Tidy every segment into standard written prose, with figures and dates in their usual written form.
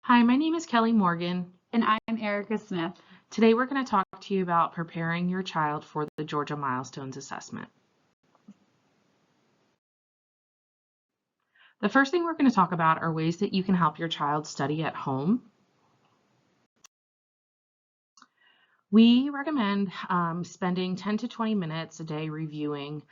Hi, my name is Kelly Morgan. And I'm Erica Smith. Today we're going to talk to you about preparing your child for the Georgia Milestones Assessment. The first thing we're going to talk about are ways that you can help your child study at home. We recommend spending 10 to 20 minutes a day reviewing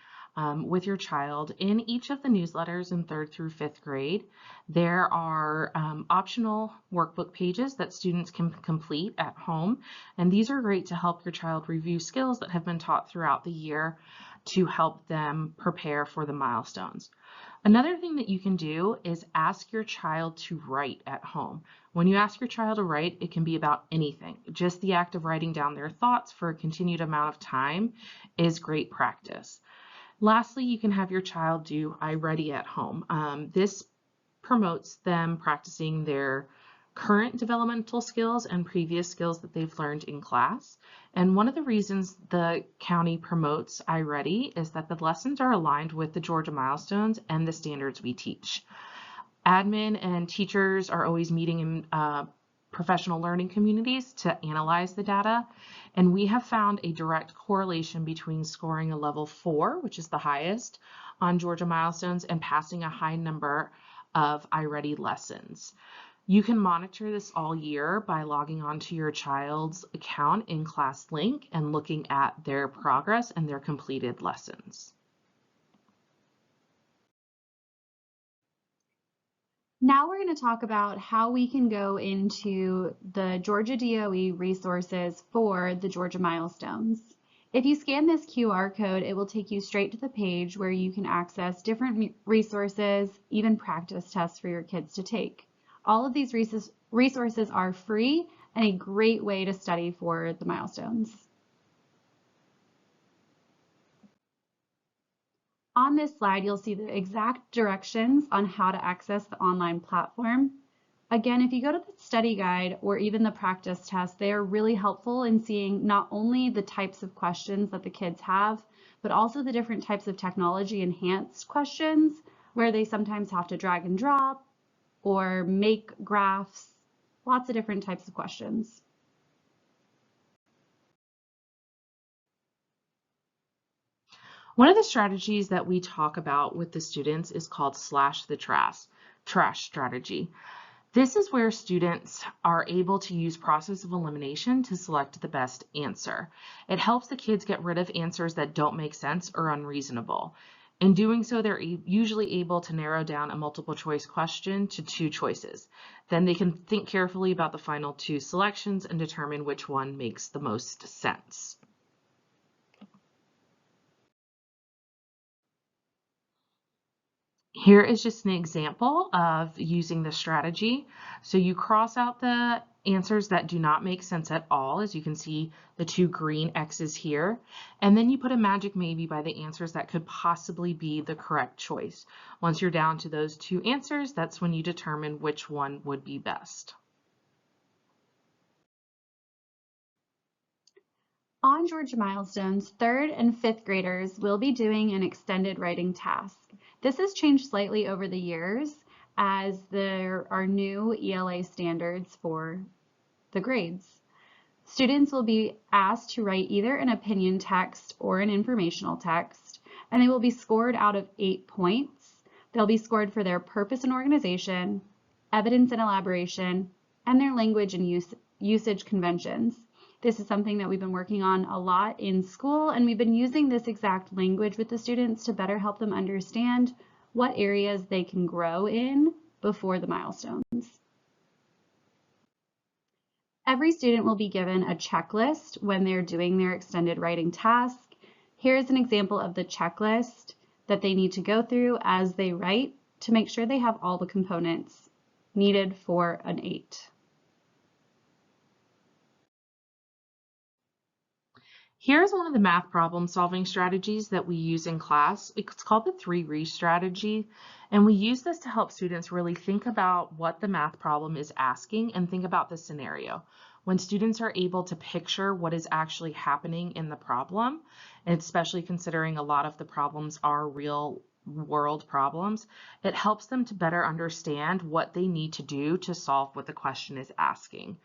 with your child. In each of the newsletters in 3rd through 5th grade, there are optional workbook pages that students can complete at home, and these are great to help your child review skills that have been taught throughout the year to help them prepare for the milestones. Another thing that you can do is ask your child to write at home. When you ask your child to write, it can be about anything. Just the act of writing down their thoughts for a continued amount of time is great practice. Lastly, you can have your child do I Ready at home. This promotes them practicing their current developmental skills and previous skills that they've learned in class. And one of the reasons the county promotes I Ready is that the lessons are aligned with the Georgia milestones and the standards we teach. Admin and teachers are always meeting in professional learning communities to analyze the data, and we have found a direct correlation between scoring a level 4, which is the highest on Georgia milestones, and passing a high number of I Ready lessons. You can monitor this all year by logging onto your child's account in ClassLink and looking at their progress and their completed lessons. Now we're going to talk about how we can go into the Georgia DOE resources for the Georgia milestones. If you scan this QR code, it will take you straight to the page where you can access different resources, even practice tests for your kids to take. All of these resources are free and a great way to study for the milestones. On this slide, you'll see the exact directions on how to access the online platform. Again, if you go to the study guide or even the practice test, they are really helpful in seeing not only the types of questions that the kids have, but also the different types of technology enhanced questions where they sometimes have to drag and drop or make graphs, lots of different types of questions. One of the strategies that we talk about with the students is called slash the trash strategy. This is where students are able to use process of elimination to select the best answer. It helps the kids get rid of answers that don't make sense or unreasonable. In doing so, they're usually able to narrow down a multiple choice question to 2 choices. Then they can think carefully about the final 2 selections and determine which one makes the most sense. Here is just an example of using the strategy. So you cross out the answers that do not make sense at all, as you can see the 2 green X's here, and then you put a magic maybe by the answers that could possibly be the correct choice. Once you're down to those 2 answers, that's when you determine which one would be best. On Georgia Milestones, 3rd and 5th graders will be doing an extended writing task. This has changed slightly over the years as there are new ELA standards for the grades. Students will be asked to write either an opinion text or an informational text, and they will be scored out of 8 points. They'll be scored for their purpose and organization, evidence and elaboration, and their language and usage conventions. This is something that we've been working on a lot in school, and we've been using this exact language with the students to better help them understand what areas they can grow in before the milestones. Every student will be given a checklist when they're doing their extended writing task. Here's an example of the checklist that they need to go through as they write to make sure they have all the components needed for an 8. Here's one of the math problem solving strategies that we use in class. It's called the 3 strategy, and we use this to help students really think about what the math problem is asking and think about the scenario. When students are able to picture what is actually happening in the problem, and especially considering a lot of the problems are real world problems, it helps them to better understand what they need to do to solve what the question is asking.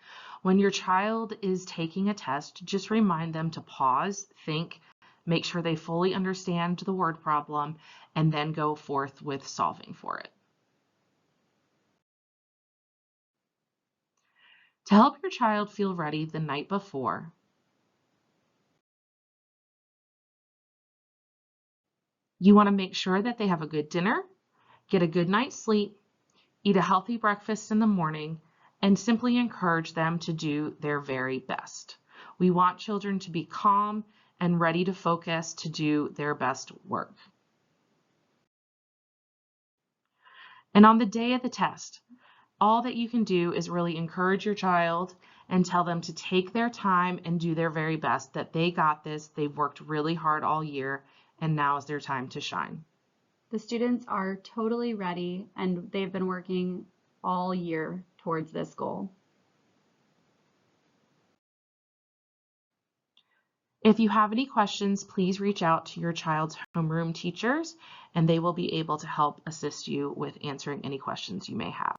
When your child is taking a test, just remind them to pause, think, make sure they fully understand the word problem, and then go forth with solving for it. To help your child feel ready the night before, you want to make sure that they have a good dinner, get a good night's sleep, eat a healthy breakfast in the morning, and simply encourage them to do their very best. We want children to be calm and ready to focus to do their best work. And on the day of the test, all that you can do is really encourage your child and tell them to take their time and do their very best, that they got this, they've worked really hard all year, and now is their time to shine. The students are totally ready and they've been working all year towards this goal. If you have any questions, please reach out to your child's homeroom teachers and they will be able to help assist you with answering any questions you may have.